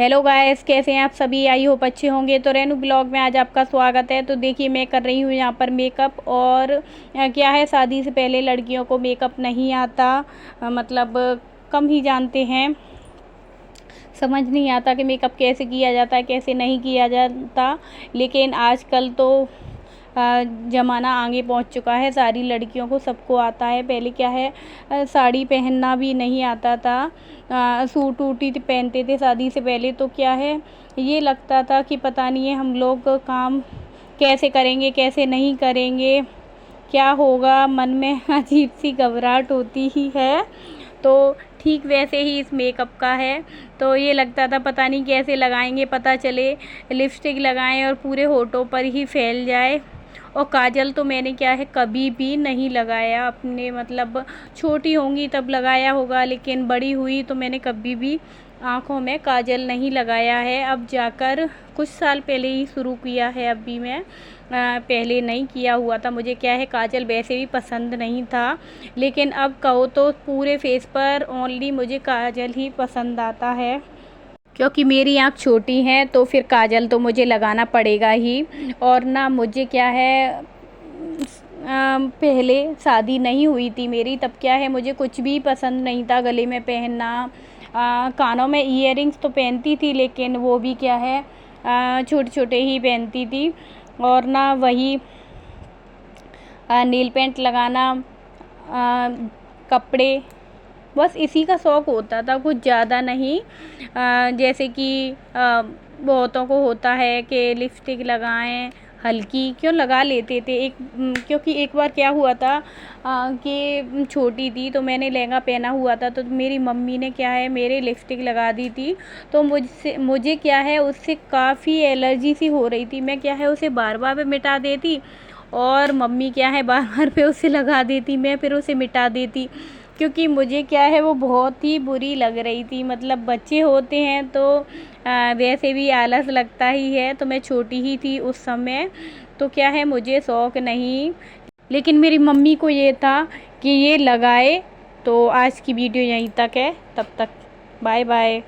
Hello guys, कैसे हैं आप सभी। आई होप अच्छे होंगे। तो रेनू ब्लॉग में आज आपका स्वागत है। तो देखिए, मैं कर रही हूँ यहाँ पर मेकअप। और क्या है, शादी से पहले लड़कियों को मेकअप नहीं आता, मतलब कम ही जानते हैं। समझ नहीं आता कि मेकअप कैसे किया जाता है, कैसे नहीं किया जाता। लेकिन आजकल तो ज़माना आगे पहुंच चुका है। सारी लड़कियों को सबको आता है। पहले क्या है, साड़ी पहनना भी नहीं आता था। सूट वूट ही पहनते थे शादी से पहले। तो क्या है, ये लगता था कि पता नहीं है हम लोग काम कैसे करेंगे, कैसे नहीं करेंगे, क्या होगा। मन में अजीब सी घबराहट होती ही है। तो ठीक वैसे ही इस मेकअप का है। तो ये लगता था पता नहीं कैसे लगाएंगे, पता चले लिपस्टिक लगाएं और पूरे होठों पर ही फैल जाए। और काजल तो मैंने क्या है कभी भी नहीं लगाया अपने, मतलब छोटी होंगी तब लगाया होगा, लेकिन बड़ी हुई तो मैंने कभी भी आँखों में काजल नहीं लगाया है। अब जाकर कुछ साल पहले ही शुरू किया है। अभी मैं पहले नहीं किया हुआ था। मुझे क्या है, काजल वैसे भी पसंद नहीं था। लेकिन अब कहो तो पूरे फेस पर ओनली मुझे काजल ही पसंद आता है, क्योंकि मेरी आँख छोटी है तो फिर काजल तो मुझे लगाना पड़ेगा ही। और ना मुझे क्या है, पहले शादी नहीं हुई थी मेरी, तब क्या है मुझे कुछ भी पसंद नहीं था गले में पहनना। कानों में ईयरिंग्स तो पहनती थी, लेकिन वो भी क्या है छोटे छोटे ही पहनती थी। और ना वही नील पेंट लगाना, कपड़े, बस इसी का शौक़ होता था, कुछ ज़्यादा नहीं। जैसे कि बहुतों को होता है कि लिपस्टिक लगाएं, हल्की क्यों लगा लेते थे। क्योंकि एक बार क्या हुआ था कि छोटी थी तो मैंने लहंगा पहना हुआ था, तो मेरी मम्मी ने क्या है मेरे लिपस्टिक लगा दी थी। तो मुझे क्या है उससे काफ़ी एलर्जी सी हो रही थी। मैं क्या है उसे बार बार मिटा देती, और मम्मी क्या है बार बार पे उसे लगा देती, मैं फिर उसे मिटा देती। क्योंकि मुझे क्या है वो बहुत ही बुरी लग रही थी। मतलब बच्चे होते हैं तो वैसे भी आलस लगता ही है। तो मैं छोटी ही थी उस समय, तो क्या है मुझे शौक़ नहीं, लेकिन मेरी मम्मी को ये था कि ये लगाए। तो आज की वीडियो यहीं तक है। तब तक बाय बाय।